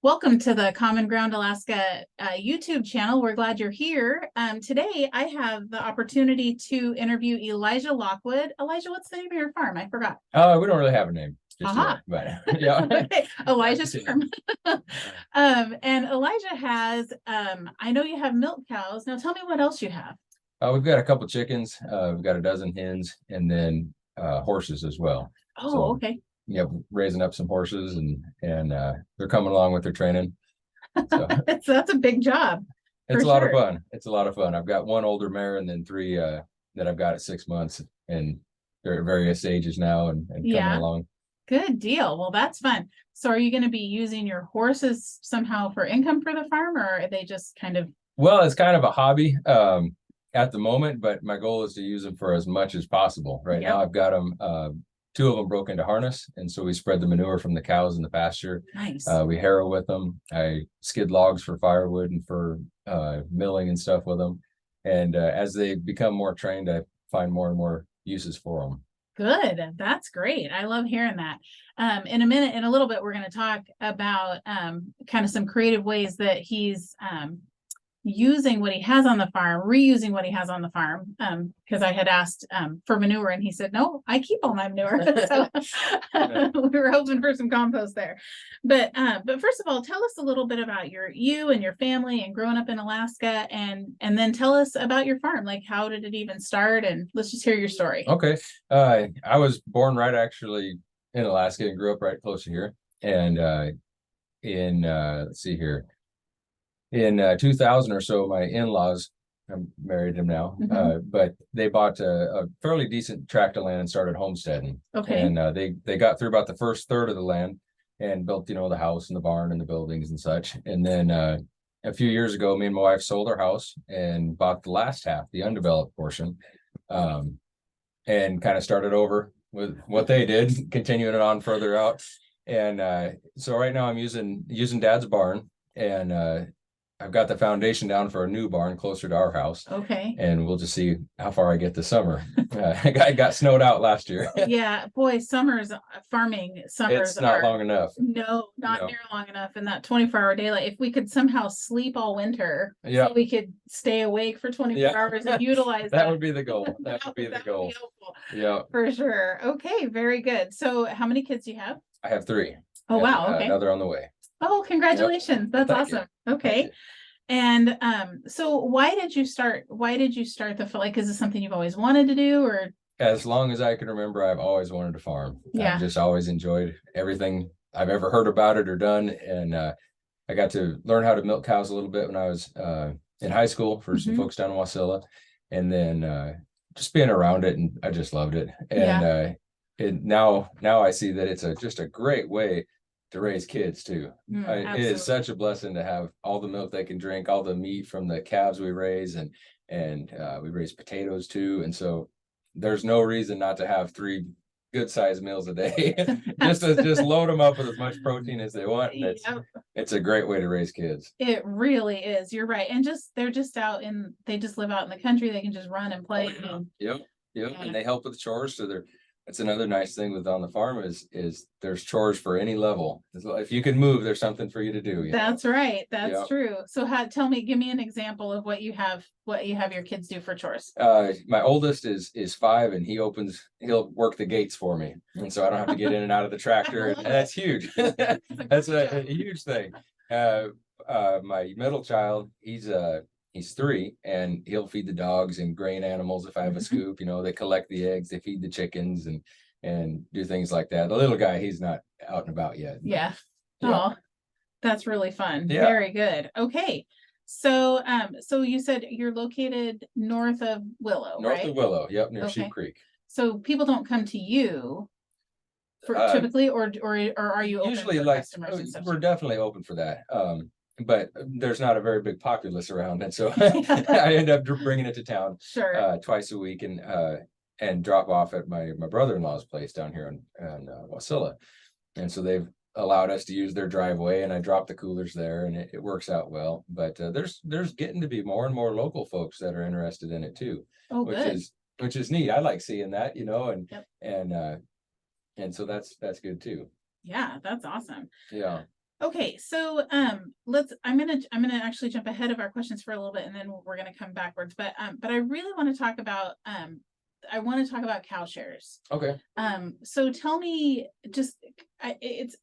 Welcome to the Common Ground Alaska YouTube channel. We're glad you're here. Today, I have the opportunity to interview Elijah Lockwood. Elijah, what's the name of your farm? I forgot. We don't really have a name just yet, but yeah. Okay. Elijah's farm. And Elijah has, I know you have milk cows. Now tell me what else you have. We've got a couple chickens. We've got a dozen hens, and then horses as well. Oh, So, okay. yeah, raising up some horses, and they're coming along with their training. So That's a big job. It's a lot of fun. It's a lot of fun. I've got one older mare and then three that I've got at 6 months, and they're at various ages now and coming along. Good deal. Well, that's fun. So are you going to be using your horses somehow for income for the farm, or are they just kind of? Well, it's kind of a hobby at the moment, but my goal is to use them for as much as possible. Right now, I've got them. Two of them broke into harness, and so we spread the manure from the cows in the pasture. Nice. We harrow with them. I skid logs for firewood and for milling and stuff with them. And as they become more trained, I find more and more uses for them. Good. That's great. I love hearing that. In a little bit, we're going to talk about kind of some creative ways that he's using what he has on the farm, reusing what he has on the farm. Because I had asked for manure, and he said, "No, I keep all my manure." So we were hoping for some compost there. But first of all, tell us a little bit about you and your family and growing up in Alaska, and then tell us about your farm. Like, how did it even start? And let's just hear your story. Okay. I was born right actually in Alaska and grew up right close to here. And let's see here. In 2000 or so, my in-laws, I'm married them now, but they bought a fairly decent tract of land and started homesteading. Okay. And they got through about the first third of the land and built, the house and the barn and the buildings and such. And then a few years ago, me and my wife sold our house and bought the last half, the undeveloped portion, and kind of started over with what they did, continuing it on further out. And so right now I'm using Dad's barn, and I've got the foundation down for a new barn closer to our house. Okay. And we'll just see how far I get this summer. I got snowed out last year. Yeah, boy, farming summers it's not long enough. No, not near long enough. And that 24-hour daylight, if we could somehow sleep all winter, so we could stay awake for 24 hours and utilize that would be the goal. That would be the goal. Yeah, for sure. Okay, very good. So how many kids do you have? I have 3. Oh, wow. Okay. Another on the way. Oh, congratulations. That's awesome. Okay. And so why did you start the like, is this something you've always wanted to do, or? As long as I can remember, I've always wanted to farm. Yeah. I've just always enjoyed everything I've ever heard about it or done. And I got to learn how to milk cows a little bit when I was in high school for some folks down in Wasilla. And then just being around it, and I just loved it. And now I see that it's just a great way to raise kids too. It is such a blessing to have all the milk they can drink, all the meat from the calves we raise, and we raise potatoes too. And so there's no reason not to have 3 good sized meals a day. just load them up with as much protein as they want. And it's a great way to raise kids. It really is. You're right. And they just live out in the country. They can just run and play. Yep. And they help with the chores. So that's another nice thing with on the farm is there's chores for any level. If you can move, there's something for you to do. That's right. That's true. So give me an example of what you have your kids do for chores. My oldest is 5, and he'll work the gates for me. And so I don't have to get in and out of the tractor. And that's huge. That's a huge thing. My middle child, he's 3, and he'll feed the dogs and grain animals. If I have a scoop, they collect the eggs, they feed the chickens and do things like that. The little guy, he's not out and about yet. Yeah. Oh, that's really fun. Yeah. Very good. Okay. So, so you said you're located north of Willow, right? North of Willow. Yep. Near Sheep Creek. So people don't come to you typically, or are you open usually for customers? We're definitely open for that. But there's not a very big populace around, and so I end up bringing it to town twice a week and drop off at my brother-in-law's place down here in Wasilla. And so they've allowed us to use their driveway, and I drop the coolers there, and it works out well. But there's getting to be more and more local folks that are interested in it too, which is neat. I like seeing that, and so that's good too. Yeah, that's awesome. Yeah. Okay, so I'm gonna actually jump ahead of our questions for a little bit and then we're gonna come backwards. But I really want to talk about cow shares. Okay. So tell me just it's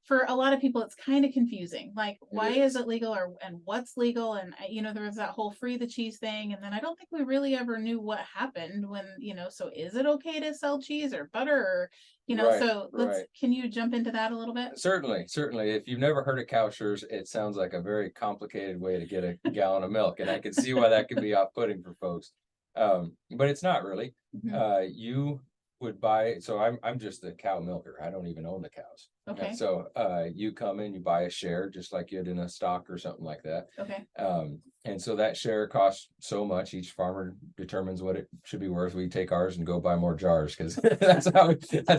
for a lot of people it's kind of confusing. Like why is it legal and what's legal? And there was that whole free the cheese thing, and then I don't think we really ever knew what happened when, so is it okay to sell cheese or butter or Right, so right. can you jump into that a little bit? Certainly, certainly. If you've never heard of cow shares, it sounds like a very complicated way to get a gallon of milk, and I can see why that could be off-putting for folks. But it's not really. Mhm. You would buy. So I'm just the cow milker. I don't even own the cows. Okay. So you come in, you buy a share, just like you would in a stock or something like that. Okay. And so that share costs so much. Each farmer determines what it should be worth. We take ours and go buy more jars because that's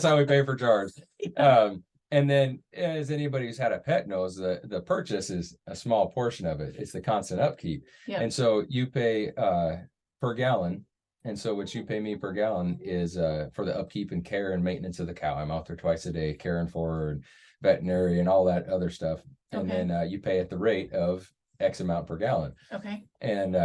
how we pay for jars. And then, as anybody who's had a pet knows, the purchase is a small portion of it. It's the constant upkeep. Yeah. And so you pay per gallon. And so what you pay me per gallon is for the upkeep and care and maintenance of the cow. I'm out there twice a day caring for her and veterinary and all that other stuff. And Okay. then you pay at the rate of X amount per gallon. Okay. And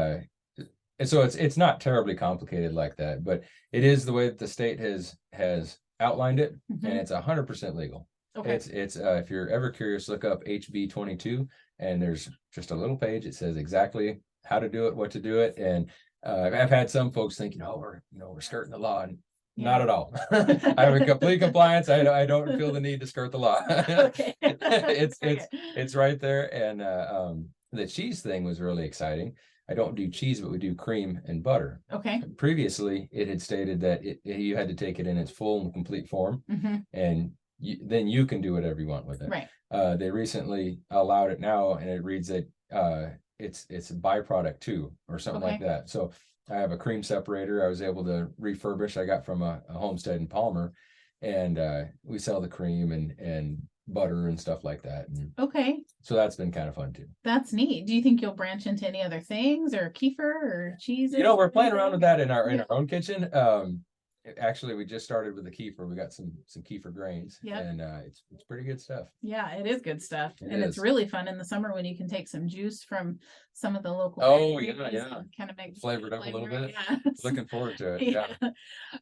so it's not terribly complicated like that, but it is the way that the state has outlined it, and Mhm. it's 100% legal. Okay. It's if you're ever curious, look up HB 22, and there's just a little page. It says exactly how to do it, what to do it, and I've had some folks thinking, oh, we're skirting the law, and not Yeah. at all. I'm in complete compliance. I don't feel the need to skirt the law. Okay. It's it's right there, and the cheese thing was really exciting. I don't do cheese, but we do cream and butter. Okay. Previously, it had stated that you had to take it in its full and complete form, Mhm. and then you can do whatever you want with it. Right. They recently allowed it now, and it reads that it's a byproduct too, or something like Okay. that. So I have a cream separator I was able to refurbish. I got from a homestead in Palmer, and we sell the cream and butter and stuff like that. And Okay. so that's been kind of fun too. That's neat. Do you think you'll branch into any other things or kefir or cheeses? We're playing around with that in our Yeah. own kitchen. Actually, we just started with the kefir. We got some kefir grains, Yep. and it's pretty good stuff. Yeah, it is good stuff. It And it's is. really fun in the summer when you can take some juice from some of the local Oh, berries yeah. and kind of make Flavor it up a little flavor. bit. Yeah. Looking forward to it. Yeah. Yeah.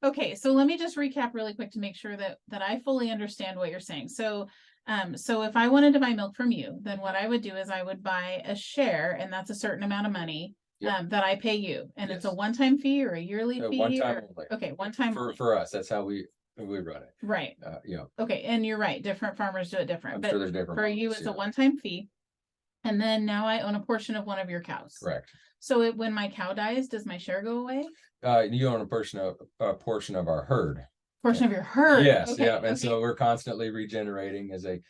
Okay, so let me just recap really quick to make sure that I fully understand what you're saying. So if I wanted to buy milk from you, then what I would do is I would buy a share, and that's a certain amount of money. Yep. That I pay you, and it's a Yes. one-time fee or a yearly fee? One time or- only. Okay, one time only. For us. That's how we run it. Right. Yeah. Okay, and you're right. Different farmers do it different, I'm but sure there's different for you, models, it's a yeah. one-time fee. And then now I own a portion of one of your cows. Correct. So when my cow dies, does my share go away? You own a portion of our herd. Portion of your herd. Yes. Okay, Yeah. And okay. so we're constantly regenerating as they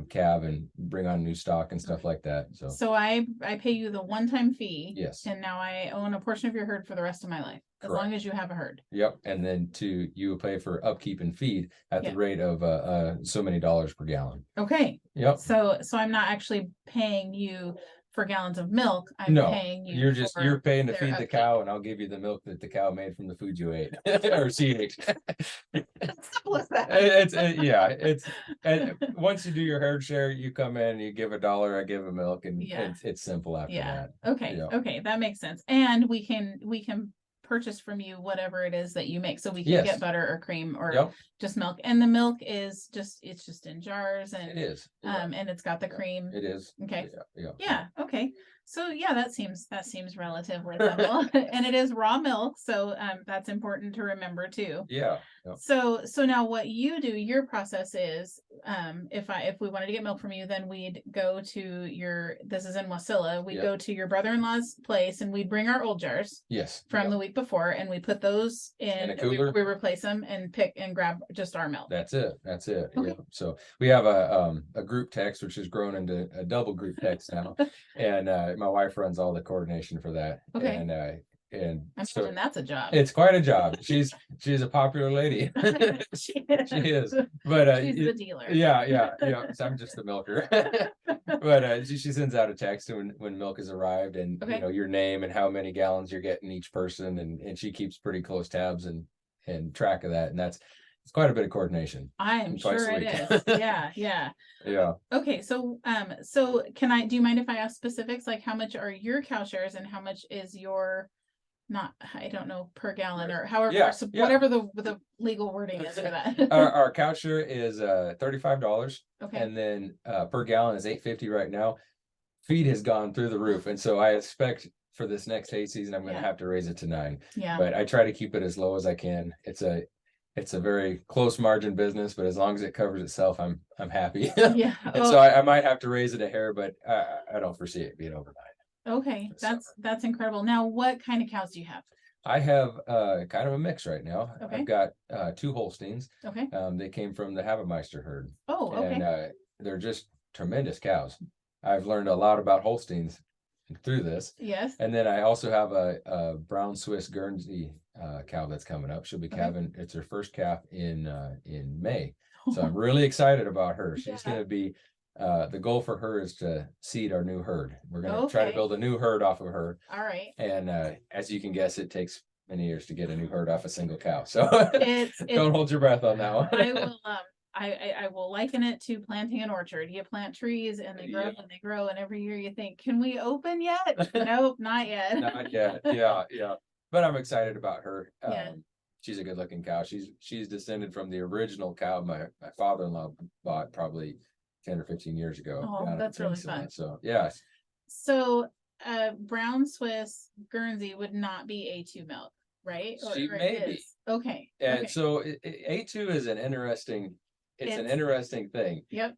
calve and bring on new stock and stuff like that. So I pay you the one-time fee. yes. And now I own a portion of your herd for the rest of my life, as Correct. long as you have a herd. Yep. And then you pay for upkeep and feed at Yeah. the rate of so many dollars per gallon. Okay. Yep. So I'm not actually paying you for gallons of milk. I'm No, paying you. you're paying to their feed the upkeep. cow, and I'll give you the milk that the cow made from the food you ate or she ate. Simple as that. And once you do your herd share, you come in, you give $1, I give a milk, and Yeah. it's simple after Yeah. that. Okay. Yeah. Okay. That makes sense. And we can purchase from you whatever it is that you make. So we can Yes. get butter or cream or Yep, just milk. And the milk is it's just in jars it and is. Yeah, and it's got the cream. it is. Okay. Yeah. Yeah. Okay. So yeah, that seems relatively simple. And it is raw milk. So that's important to remember too. Yeah. So now what you do, your process is, if we wanted to get milk from you, then we'd go to this is in Wasilla, we'd Yep. go to your brother-in-law's place and we'd bring our old jars Yes. from Yep. the week before, and we put those in In a and we cooler? replace them and pick and grab just our milk. That's it. Okay. Yeah. So we have a group text, which has grown into a double group text now. And my wife runs all the coordination for that. Okay. And I so imagine that's a job. it's quite a job. She's a popular lady. She She is. But she's the dealer. yeah. So I'm just the milker. But she sends out a text when milk has arrived, and Okay. your name and how many gallons you're getting each person, and she keeps pretty close tabs and track of that. And it's quite a bit of coordination. I'm Twice sure a it week. is. Yeah, yeah. Yeah. Okay, so do you mind if I ask specifics, like how much are your cow shares and how much is your, not, I don't know, per gallon or however, Yeah, yeah. whatever the legal wording is for that. Our cow share is $35. Okay. And then per gallon is $8.50 right now. Feed has gone through the roof, and so I expect for this next hay season I'm going to have to raise it to $9. Yeah. But I try to keep it as low as I can. It's a very close margin business, but as long as it covers itself, I'm happy. Yeah. And so I might have to raise it a hair, but I don't foresee it being over $9. Okay, that's incredible. Now, what kind of cows do you have? I have kind of a mix right now. Okay. I've got 2 Holsteins. Okay. They came from the Havemeister herd. Oh, okay. And they're just tremendous cows. I've learned a lot about Holsteins through this. Yes. And then I also have a brown Swiss Guernsey cow that's coming up. She'll be calving. It's her first calf in May. So I'm really excited about her. She's going to be, the goal for her is to seed our new herd. We're going to try to build a new herd off of her. All right. And as you can guess, it takes many years to get a new herd off a single cow. So don't hold your breath on that one. I will, I will liken it to planting an orchard. You plant trees and they grow and they grow, and every year you think, can we open yet? Nope, not yet. Not yet. Yeah, yeah. But I'm excited about her. Yeah. She's a good looking cow. She's descended from the original cow my father-in-law bought probably 10 or 15 years ago. Oh, that's really fun. So yes. So brown Swiss Guernsey would not be A2 milk, right? She may be. Okay. And so A2 is an interesting thing. Yep.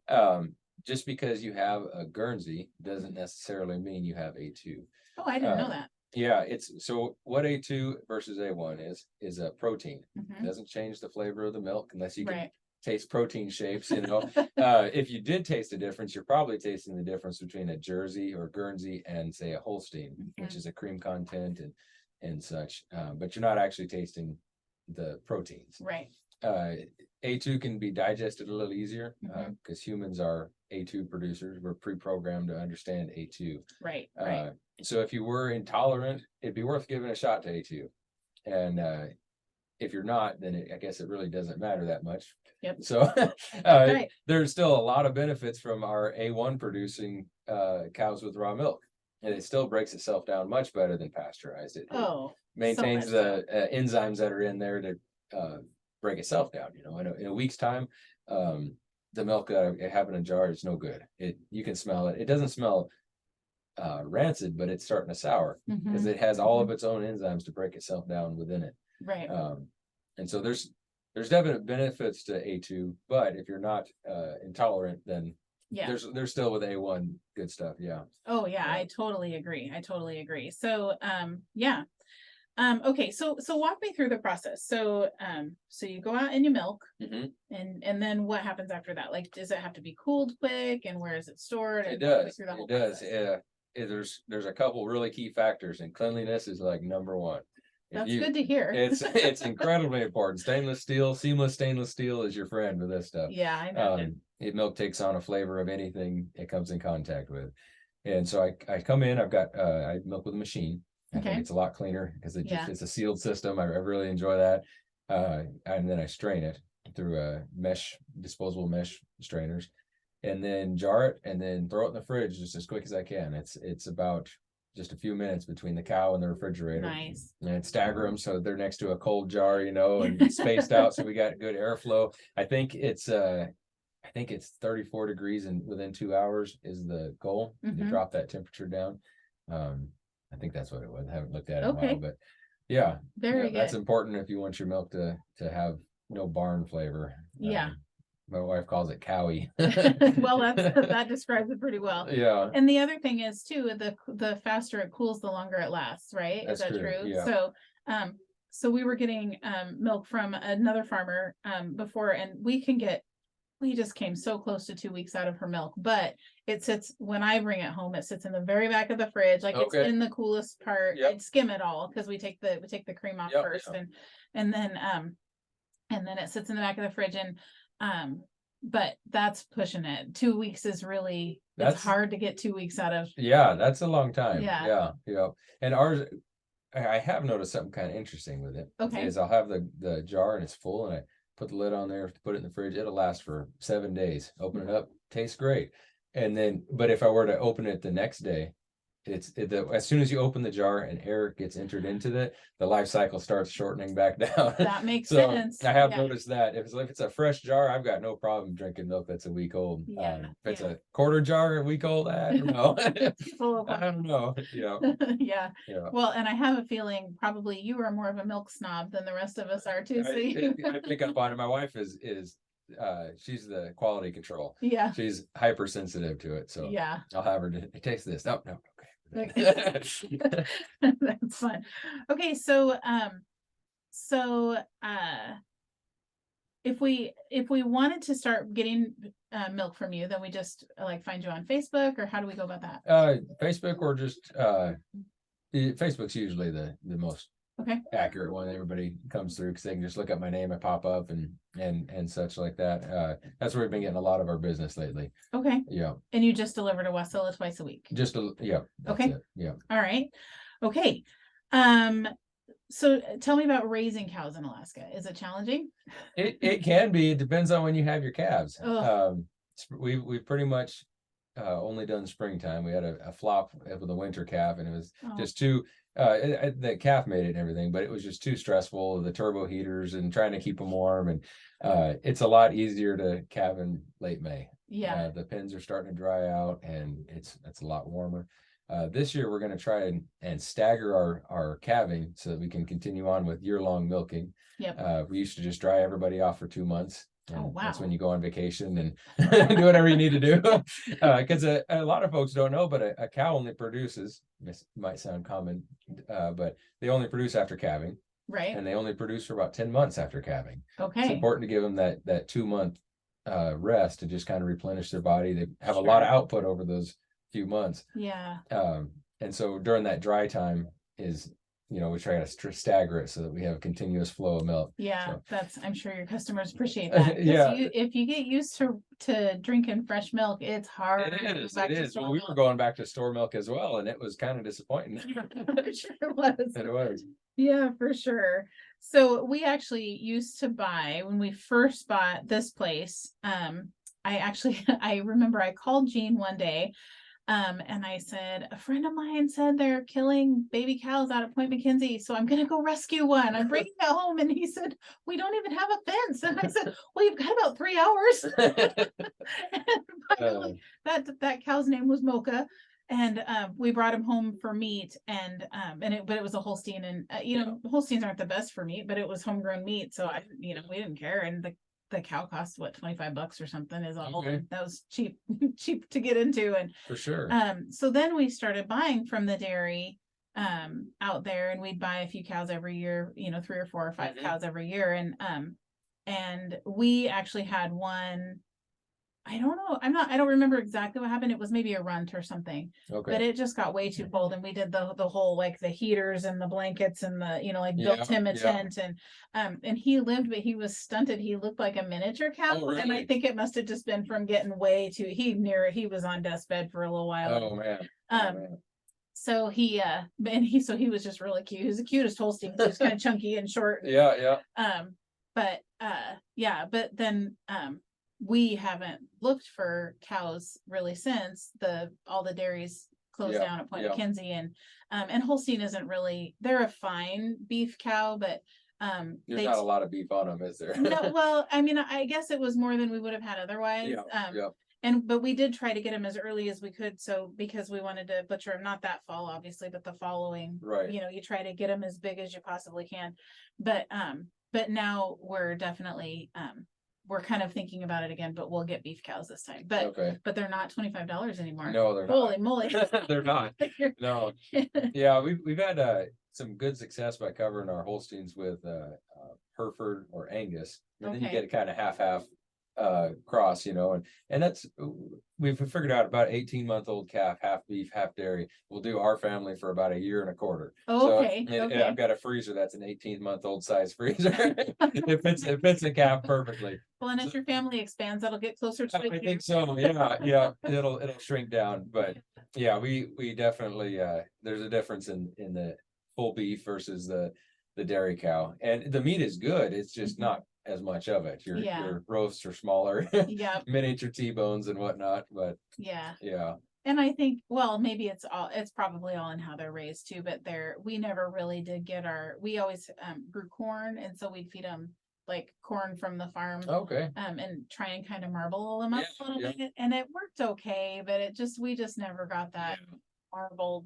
Just because you have a Guernsey doesn't necessarily mean you have A2. Oh, I didn't know that. Yeah, it's so what A2 versus A1 is a protein. Mm-hmm. It doesn't change the flavor of the milk unless you can taste protein shapes, you know. If you did taste a difference, you're probably tasting the difference between a Jersey or Guernsey and say a Holstein, which is a cream content and such. But you're not actually tasting the proteins. Right. A2 can be digested a little easier because humans are A2 producers. We're pre-programmed to understand A2. Right. So if you were intolerant, it'd be worth giving a shot to A2. And if you're not, then I guess it really doesn't matter that much. Yep. So there's still a lot of benefits from our A1 producing cows with raw milk. And it still breaks itself down much better than pasteurized. It maintains the enzymes that are in there to break itself down. You know, in a week's time, the milk that I have in a jar is no good. You can smell it. It doesn't smell rancid, but it's starting to sour because it has all of its own enzymes to break itself down within it. Right. And so there's definite benefits to A2, but if you're not intolerant, then there's still with A1 good stuff. Yeah. Oh yeah, I totally agree. So okay, so walk me through the process. So you go out and you milk, and then what happens after that? Like, does it have to be cooled quick, and where is it stored? It does. It does. Yeah. There's a couple really key factors, and cleanliness is like number one. That's good to hear. It's incredibly important. Seamless stainless steel is your friend with this stuff. Yeah, I imagine. Milk takes on a flavor of anything it comes in contact with. And so I come in, I milk with a machine. I think it's a lot cleaner because it's a sealed system. I really enjoy that. And then I strain it through disposable mesh strainers, and then jar it and then throw it in the fridge just as quick as I can. It's about just a few minutes between the cow and the refrigerator. Nice. And stagger them so they're next to a cold jar, you know, and spaced out so we got good airflow. I think it's 34 degrees and within 2 hours is the goal to drop that temperature down. I think that's what it was. I haven't looked at it in a while, but yeah, very good. That's important if you want your milk to have no barn flavor. Yeah. My wife calls it cowy. Well, that describes it pretty well. Yeah. And the other thing is too, the faster it cools, the longer it lasts, right? That's is that true? Yeah. So we were getting milk from another farmer before, and we just came so close to 2 weeks out of her milk, but it sits, when I bring it home, it sits in the very back of the fridge, like it's in the coolest part. I'd skim it all because we take the cream off first, and then it sits in the back of the fridge, and but that's pushing it. 2 weeks is really, it's hard to get 2 weeks out of. Yeah, that's a long time. Yeah. And ours, I have noticed something kind of interesting with it. Okay. Is I'll have the jar and it's full, and put the lid on there, put it in the fridge. It'll last for 7 days. Open it up, tastes great. And then, but if I were to open it the next day, as soon as you open the jar and air gets entered into it, the life cycle starts shortening back down. That makes So sense. I have Yeah. noticed that if it's a fresh jar, I've got no problem drinking milk that's a week old. Yeah, If it's a quarter jar a week old, I don't know. Full I of don't know. Yeah. yeah. Yeah. Well, and I have a feeling probably you are more of a milk snob than the rest of us are too. So you... I pick up on it. My wife is she's the quality control. yeah. She's hypersensitive to it. So Yeah. I'll have her taste this. No, okay. That's fun. Okay, so if we wanted to start getting milk from you, then we just like find you on Facebook, or how do we go about that? Facebook, or just Facebook's usually the most accurate one. Everybody comes through because they can just look up my name, I pop up, and such like that. That's where we've been getting a lot of our business lately. Okay. Yeah. And you just deliver to Wasilla twice a week? Yeah. Okay. Yeah. All right. Okay. So tell me about raising cows in Alaska. Is it challenging? It can be. It depends on when you have your calves. We've pretty much only done springtime. We had a flop with a winter calf, and it was just too the calf made it and everything, but it was just too stressful, the turbo heaters and trying to keep them warm. And it's a lot easier to calve in late May. Yeah. The pens are starting to dry out, and it's a lot warmer. This year we're going to try and stagger our calving so that we can continue on with year-long milking. Yep. We used to just dry everybody off for 2 months. And that's when you go on vacation and do whatever you need to do. Because a lot of folks don't know, but a cow only produces, this might sound common, but they only produce after calving. Right. And they only produce for about 10 months after calving. Okay. It's important to give them that 2-month rest to just kind of replenish their body. They have a lot of output over those few months. Yeah. And so during that dry time we try to stagger it so that we have a continuous flow of milk. Yeah, so I'm sure your customers appreciate that. Yeah. If you get used to drinking fresh milk, it's hard. It is. Well, we were going back to store milk as well, and it was kind of disappointing. I'm sure it was. It was. Yeah, for sure. So we actually used to buy, when we first bought this place, I remember I called Gene one day. And I said, a friend of mine said they're killing baby cows out at Point McKenzie, so I'm gonna go rescue one. I'm bringing it home. And he said, we don't even have a fence. And I said, well, you've got about 3 hours. And finally, that cow's name was Mocha. And we brought him home for meat, but it was a Holstein, and Holsteins aren't the best for meat, but it was homegrown meat, so we didn't care. And the cow cost what, $25 or something, is all. Okay. That was cheap to get into. And for sure. So then we started buying from the dairy out there, and we'd buy a few cows every year, 3 or 4 or 5 cows every year. And we actually had one, I don't know, I don't remember exactly what happened. It was maybe a runt or something. Okay. But it just got way too cold, and we did the whole, like, the heaters and the blankets and the, built him a tent, and he lived, but he was stunted. He looked like a miniature cow. Oh, really? And I think it must have just been from getting way too, he was on deathbed for a little while. Oh man. So he was just really cute. He was the cutest Holstein. He was kind of chunky and short. Yeah. But then we haven't looked for cows really since all the dairies closed down at Point McKenzie, and Holstein isn't really, they're a fine beef cow, but there's not a lot of beef on them, is there? No, well, I mean, I guess it was more than we would have had otherwise. But we did try to get them as early as we could, because we wanted to butcher them, not that fall obviously, but the following. Right. You try to get them as big as you possibly can, but now we're definitely we're kind of thinking about it again, but we'll get beef cows this time. But they're not $25 anymore. No, they're not. Holy moly. They're not. No. Yeah, we've had some good success by covering our Holsteins with Hereford or Angus. And then you get a kind of half cross, and that's, we've figured out about 18-month-old calf, half beef, half dairy, will do our family for about 1.25 years. Okay. So and I've got a freezer that's an 18-month-old size freezer. It fits a calf perfectly. Well, and as your family expands, that'll get closer to I think so. Yeah. It'll shrink down, but yeah, we definitely there's a difference in the full beef versus the dairy cow, and the meat is good. It's just not as much of it. Yeah. Your roasts are smaller, Yep. miniature T-bones and whatnot, but Yeah. yeah. And I think, well, maybe it's probably all in how they're raised too, but we never really did get we always grew corn. And so we'd feed them like corn from the farm, Okay. and try and kind of marble them up a little bit. And it worked okay, but we just never got that marbled,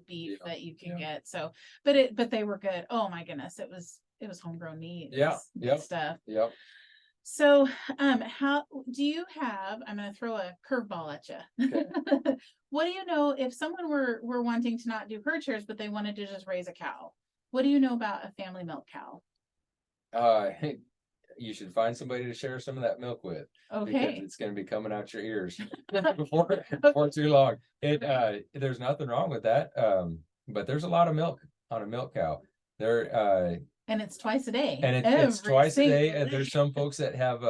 beef that you could get. So, but they were good. Oh my goodness. It was homegrown meat. Good stuff. Yep. So, how do you have, I'm going to throw a curveball at you. Okay. What do you know if someone were wanting to not do herd shares, but they wanted to just raise a cow? What do you know about a family milk cow? You should find somebody to share some of that milk with. Okay. Because it's going to be coming out your ears before too long. There's nothing wrong with that. But there's a lot of milk on a milk cow. And it's twice a day. And it's twice a day. And there's some folks that have,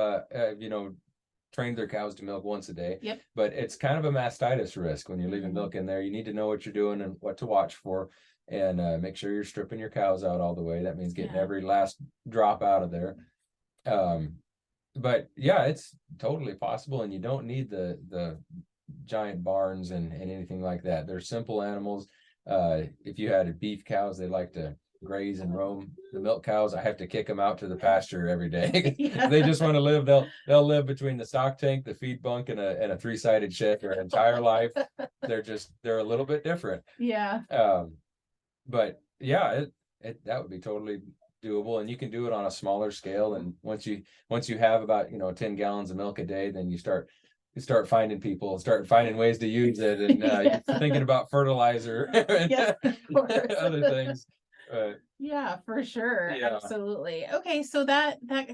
trained their cows to milk once a day. Yep. But it's kind of a mastitis risk when you're leaving milk in there. You need to know what you're doing and what to watch for, and make sure you're stripping your cows out all the way. That means getting every last drop out of there. But yeah, it's totally possible, and you don't need the giant barns and anything like that. They're simple animals. If you had beef cows, they like to graze and roam. The milk cows, I have to kick them out to the pasture every day. They just want to live. They'll live between the stock tank, the feed bunk, and a 3-sided shed their entire life. They're a little bit different. Yeah. But yeah, that would be totally doable, and you can do it on a smaller scale. And once you have about 10 gallons of milk a day, then you start finding ways to use it, and you're thinking about fertilizer and other things. Yeah, for sure. Yeah. Absolutely. Okay, so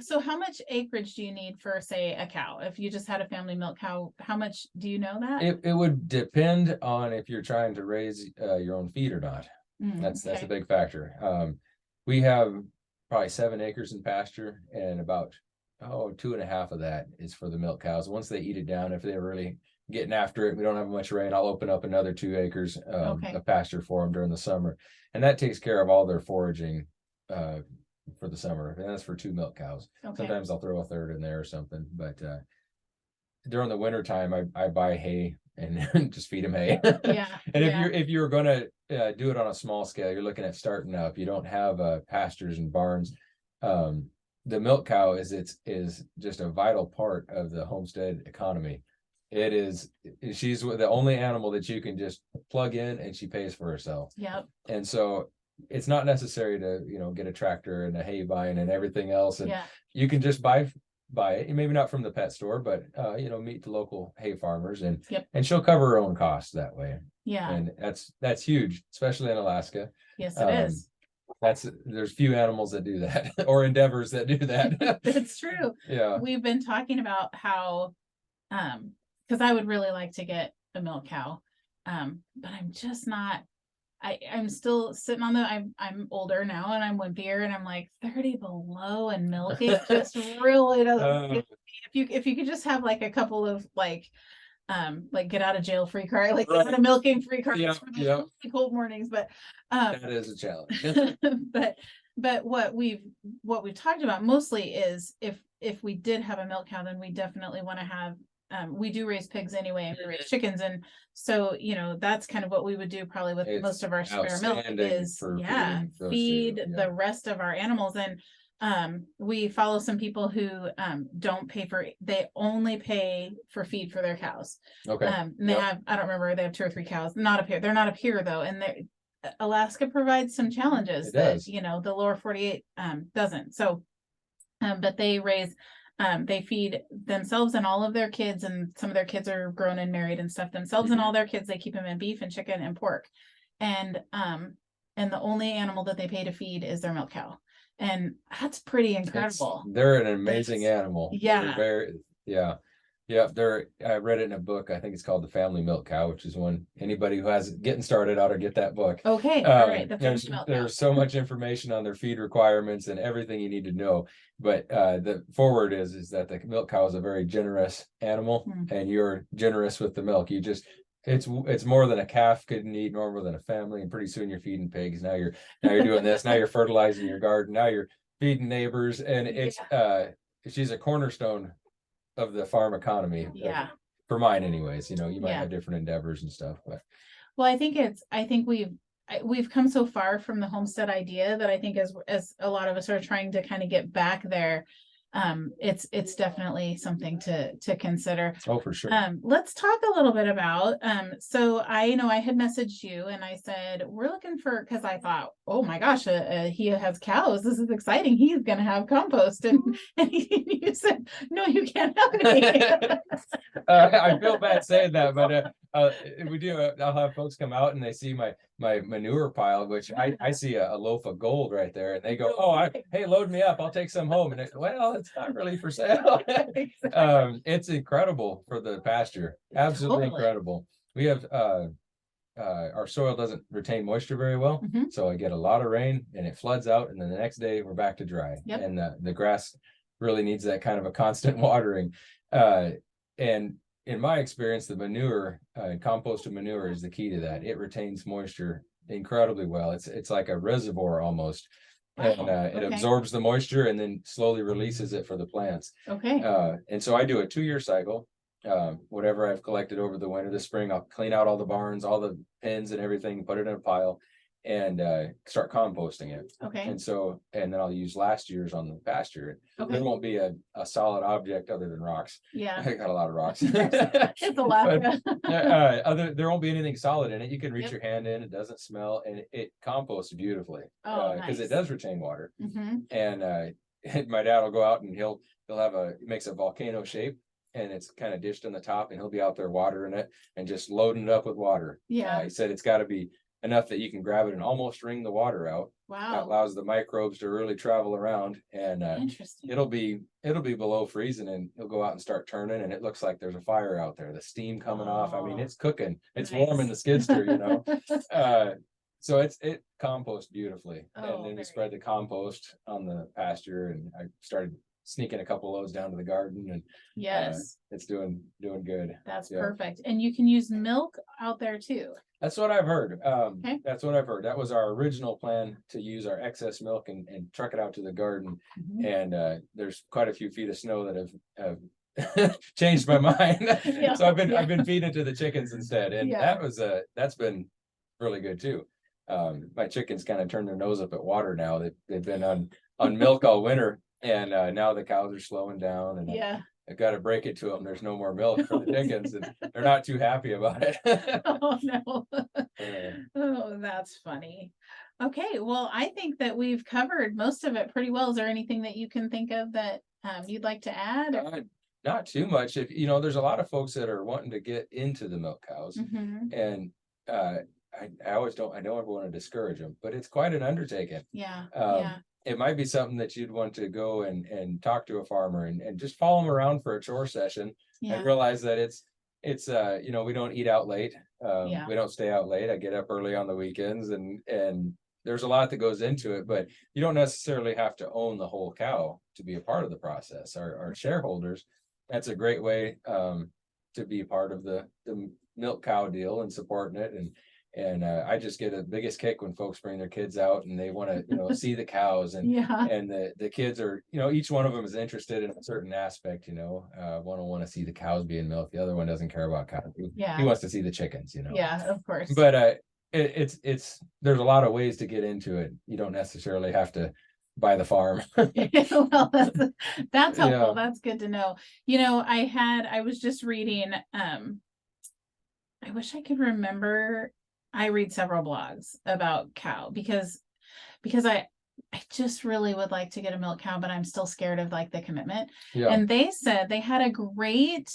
so how much acreage do you need for, say, a cow? If you just had a family milk cow, how much do you know that? It would depend on if you're trying to raise your own feed or not. That's a big factor. We have probably 7 acres in pasture, and about 2.5 of that is for the milk cows. Once they eat it down, if they're really getting after it, we don't have much rain, I'll open up another 2 acres of pasture for them during the summer, and that takes care of all their foraging for the summer, and that's for 2 milk cows. Sometimes I'll throw a third in there or something, but during the winter time, I buy hay and just feed them hay. And if you're going to do it on a small scale, you're looking at starting up, you don't have pastures and barns. The milk cow is just a vital part of the homestead economy. She's the only animal that you can just plug in and she pays for herself. Yep. And so it's not necessary to get a tractor and a hay vine and everything else, and you can just buy it, maybe not from the pet store, but meet the local hay farmers, and she'll cover her own costs that way. And that's huge, especially in Alaska. Yes, it is. There's few animals that do that or endeavors that do that. It's true. Yeah. We've been talking about how because I would really like to get a milk cow, but I'm just not. I'm still sitting on I'm older now, and I'm wimpier, and I'm like 30 below, and milking just really doesn't. If you could just have like a couple of like get out of jail free card, like get out of milking free cards for the cold mornings, but that is a challenge. but what we've talked about mostly is if we did have a milk cow, then we definitely want to have. We do raise pigs anyway, and we raise chickens, and so that's kind of what we would do probably with most of our spare milk is feed the rest of our animals. And we follow some people who don't pay they only pay for feed for their cows. And they have, I don't remember, they have 2 or 3 cows, not up here. They're not up here though, and Alaska provides some challenges that the lower 48 doesn't. So but they raise they feed themselves and all of their kids, and some of their kids are grown and married and stuff themselves, and all their kids, they keep them in beef and chicken and pork, and the only animal that they pay to feed is their milk cow, and that's pretty incredible. They're an amazing animal. I read it in a book. I think it's called The Family Milk Cow, which is one anybody who has getting started ought to get that book. All right. There's so much information on their feed requirements and everything you need to know. But the forward is that the milk cow is a very generous animal, and you're generous with the milk. It's more than a calf could need, more than a family, and pretty soon you're feeding pigs. Now you're doing this. Now you're fertilizing your garden. Now you're feeding neighbors, and it's she's a cornerstone of the farm economy. Yeah. For mine anyways, you might Yeah. have different endeavors and stuff, but Well, I think we've come so far from the homestead idea that I think as a lot of us are trying to kind of get back there, it's definitely something to consider. oh, for sure. Let's talk a little bit about, so I know I had messaged you and I said, we're looking for, cause I thought, oh my gosh, he has cows. This is exciting. He's going to have compost. And you said, no, you can't have any. I feel bad saying that, but we do. I'll have folks come out and they see my manure pile, which I see a loaf of gold right there, and they go, "Oh, hey, load me up. I'll take some home." And well, it's not really for sale. It's incredible for the pasture. Absolutely incredible. We have our soil doesn't retain moisture very well, so I get a lot of rain and it floods out, and then the next day we're back to dry. And the grass really needs that kind of a constant watering. And in my experience, the manure, composted manure is the key to that. It retains moisture incredibly well. It's like a reservoir almost. And it absorbs the moisture and then slowly releases it for the plants. And so I do a 2-year cycle. Whatever I've collected over the winter, this spring, I'll clean out all the barns, all the pens and everything, put it in a pile, and start composting it. And so, and then I'll use last year's on the pasture. There won't be a solid object other than rocks. I got a lot of rocks. It's a lot. There won't be anything solid in it. You can reach your hand in, it doesn't smell, and it composts beautifully because it does retain water. And my dad will go out and he'll he makes a volcano shape, and it's kind of dished on the top, and he'll be out there watering it and just loading it up with water. He said it's got to be enough that you can grab it and almost wring the water out. That allows the microbes to really travel around, and it'll be below freezing, and he'll go out and start turning, and it looks like there's a fire out there. The steam coming off. I mean, it's cooking. It's warm in the skidster, so it composts beautifully. And then we spread the compost on the pasture, and I started sneaking a couple loads down to the garden, and it's doing good. That's perfect. And you can use milk out there too. That's what I've heard. That's what I've heard. That was our original plan, to use our excess milk and truck it out to the garden. And there's quite a few feet of snow that have changed my mind. So I've been feeding it to the chickens instead, and that's been really good too. My chickens kind of turn their nose up at water now. They've been on milk all winter, and now the cows are slowing down, and I've got to break it to them. There's no more milk for the chickens, and they're not too happy about it. Oh no. Oh, that's funny. Okay, well, I think that we've covered most of it pretty well. Is there anything that you can think of that you'd like to add? Not too much. If there's a lot of folks that are wanting to get into the milk cows, and I don't ever want to discourage them, but it's quite an undertaking. It might be something that you'd want to go and talk to a farmer and just follow them around for a chore session, and realize that it's we don't eat out late. We don't stay out late. I get up early on the weekends, and there's a lot that goes into it, but you don't necessarily have to own the whole cow to be a part of the process. Our shareholders, that's a great way to be part of the milk cow deal and supporting it. And I just get the biggest kick when folks bring their kids out and they want to, see the cows, and the kids are, each one of them is interested in a certain aspect. One will want to see the cows being milked. The other one doesn't care about cows. He wants to see the chickens. Yeah, of course. But it's there's a lot of ways to get into it. You don't necessarily have to buy the farm. Well, that's helpful. That's good to know. I was just reading. I wish I could remember. I read several blogs about cow because I just really would like to get a milk cow, but I'm still scared of the commitment. And they said they had a great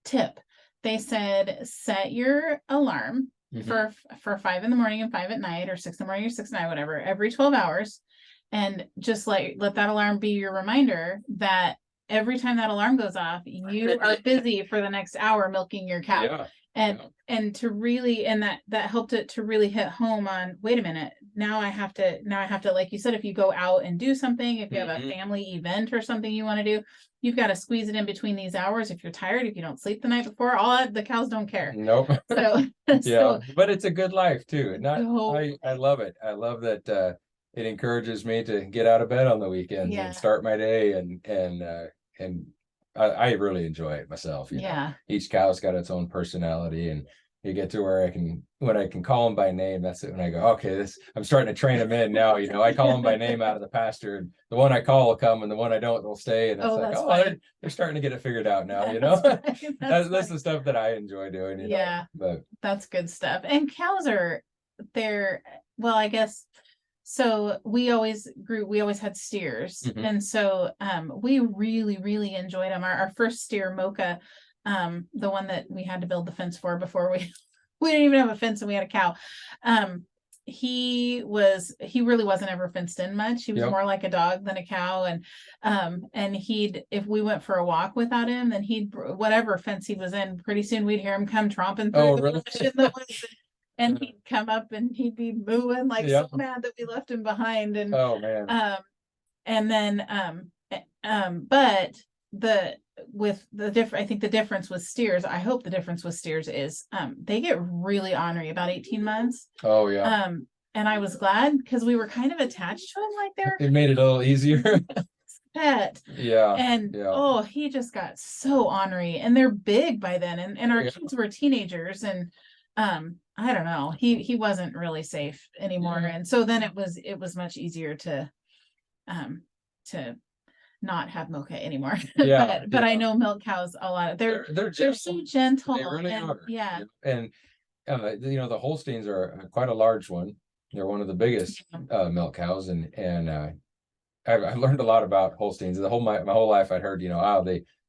tip. They said, set your alarm for 5 a.m. and 5 p.m, or 6 a.m. or 6 p.m, whatever, every 12 hours. And just let that alarm be your reminder that every time that alarm goes off, you are busy for the next hour milking your cow. And to really, and that helped it to really hit home on, wait a minute, now I have to, like you said, if you go out and do something, if you have a family event or something you want to do, you've got to squeeze it in between these hours. If you're tired, if you don't sleep the night before, the cows don't care. Nope. So but it's a good life too. I love it. I love that it encourages me to get out of bed on the weekends Yeah. and start my day, and I really enjoy it myself. You know, Yeah. each cow's got its own personality, and you get to where when I can call them by name, that's it. When I go, okay, I'm starting to train them in now. You know, I call them by name out of the pasture, and the one I call will come, and the one I don't will stay. And it's Oh, like, that's oh, fun. they're starting to get it figured out now. You That's know, right. that's the stuff that I enjoy doing. You know? Yeah. But That's good stuff. And cows they're, well, I guess, so we always had steers. Mhm. And so we really, really enjoyed them. Our first steer, Mocha, the one that we had to build the fence for before we didn't even have a fence and we had a cow. He really wasn't ever fenced in much. He was Yep. more like a dog than a cow. And if we went for a walk without him, then whatever fence he was in, pretty soon we'd hear him come tromping through Oh, the really? bush in the woods. And he'd come up and he'd be mooing like Yep. so mad that we left him behind. And Oh man. and then but I think the difference with steers, I hope the difference with steers is they get really ornery about 18 months. Oh yeah. And I was glad because we were kind of attached to him, like they're It made it a little easier. pet. Yeah. And Yeah. oh, he just got so ornery, and they're big by then, and our Yeah. kids were teenagers, and I don't know, he wasn't really safe anymore. Yeah. And so then it was much easier to not have Mocha anymore. Yeah. but I know milk cows a lot. They're so gentle. They really and are. yeah. And you know, the Holsteins are quite a large one. They're one of the biggest milk cows, and I learned a lot about Holsteins. My whole life I'd heard, you know,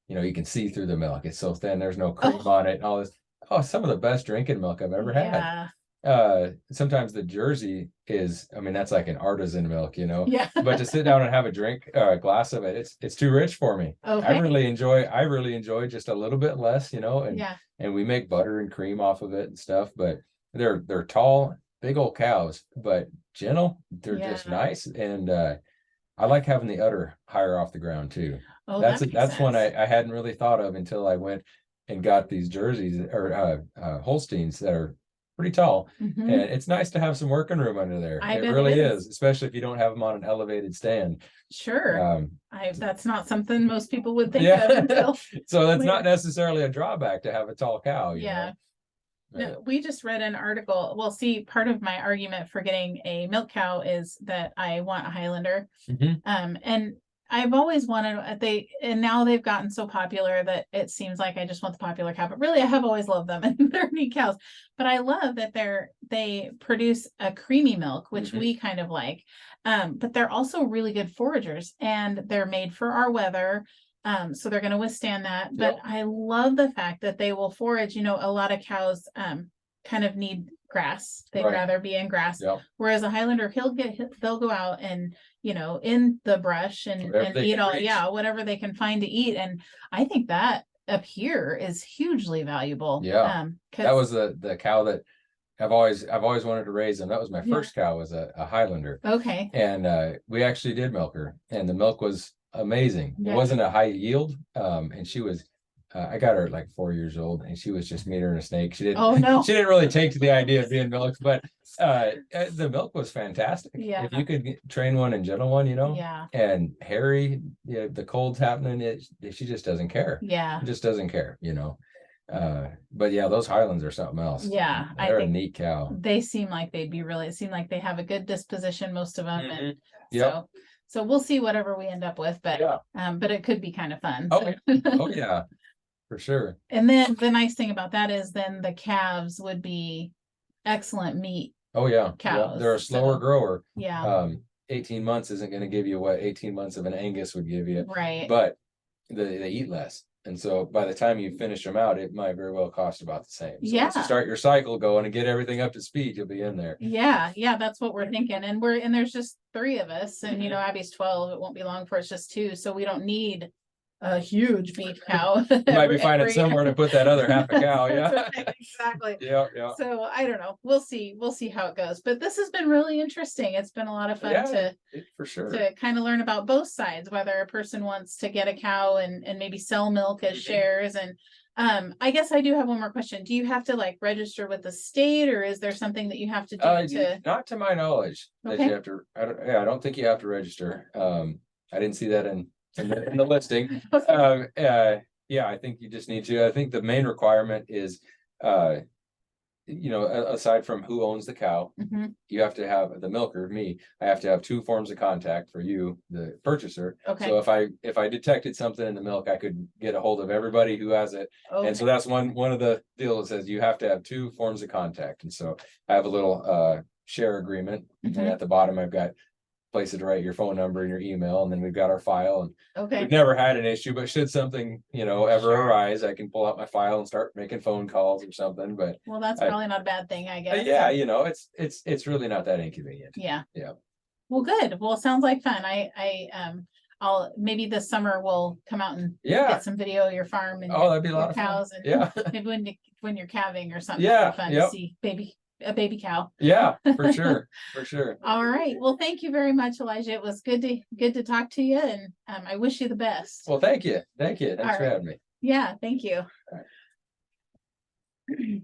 you can see through the milk. It's so thin. There's no cream on it and all this. Oh, some of the best drinking milk I've ever had. Sometimes the Jersey is, I mean, that's like an artisan milk, you know. Yeah. But to sit down and have a glass of it, it's too rich for me. Okay. I really enjoy just a little bit less, you know, and we make butter and cream off of it and stuff, but they're tall, big old cows, but gentle. They're just nice. And I like having the udder higher off the ground too. Oh, that's one I hadn't really thought of until I went and got these Jerseys or Holsteins that are pretty tall. Mm-hmm. And it's nice to have some working room under there. It really is, especially if you don't have them on an elevated stand. Sure. That's not something most people would think of until so that's not necessarily a drawback to have a tall cow. You know? No, we just read an article. Well, see, part of my argument for getting a milk cow is that I want a Highlander. Mm-hmm. And I've always wanted and now they've gotten so popular that it seems like I just want the popular cow, but really I have always loved them and they're neat cows. But I love that they produce a creamy milk, which we kind of like. But they're also really good foragers, and they're made for our weather. So they're going to withstand that. But I love the fact that they will forage. You know, a lot of cows kind of need grass. They'd rather be in grass. Whereas a Highlander, they'll go out and, you know, in the brush and eat whatever they can find to eat. And I think that up here is hugely valuable. Yeah. That was the cow that I've always wanted to raise, and that was my first cow, was a Highlander. Okay. And we actually did milk her, and the milk was amazing. It wasn't a high yield, and she was I got her at like 4 years old, and she was just meaner than a snake. She didn't really take to the idea of being milked, but the milk was fantastic. If you could train one and gentle one, you know. And Harry, the cold's happening, she just doesn't care. Just doesn't care, you know. But yeah, those Highlands are something else. They're a neat cow. They seem like it seem like they have a good disposition, most of them. And so we'll see whatever we end up with, but it could be kind of fun. Oh yeah, for sure. And then the nice thing about that is then the calves would be excellent meat. Oh yeah, cows. They're a slower grower. 18 months isn't going to give you what 18 months of an Angus would give you. Right. But they eat less. And so by the time you finish them out, it might very well cost about the same. So once you start your cycle going and get everything up to speed, you'll be in there. Yeah, that's what we're thinking. And there's just 3 of us, and you know, Abby's 12. It won't be long for it's just 2. So we don't need a huge beef cow. You might be finding somewhere to put that other half a cow. Yeah. Exactly. Yeah. So I don't know. We'll see how it goes. But this has been really interesting. It's been a lot of fun for sure to kind of learn about both sides, whether a person wants to get a cow and maybe sell milk as shares, and I guess I do have one more question. Do you have to like register with the state, or is there something that you have to do to? Not to my knowledge that Okay. you have to, I don't think you have to register. I didn't see that in the listing. Yeah, I think you just need to. I think the main requirement is, aside from who owns the cow, Mhm. you have to have the milker, me, I have to have two forms of contact for you, the purchaser. Okay. So if I detected something in the milk, I could get a hold of everybody who has it. And so Okay. that's one of the deals that says you have to have two forms of contact. And so I have a little share agreement. And Mhm. at the bottom, I've got places to write your phone number and your email, and then we've got our file. And Okay. we've never had an issue, but should something, ever Sure. arise, I can pull out my file and start making phone calls or something. But Well, that's I- probably not a bad thing, I guess. yeah, it's really not that inconvenient. Yeah. Yeah. Well, good. Well, it sounds like fun. I'll maybe this summer we'll come out and Yeah. get some video of your farm and Oh, that'd be a your lot of fun. cows, and Yeah. maybe when you're calving or something. Yeah, It'll be fun yep. to see a baby cow. Yeah, for sure. For sure. All right. Well, thank you very much, Elijah. It was good to talk to you, and I wish you the best. Well, thank you. Thank you. Thanks All for right. having me. Yeah, thank you. All right.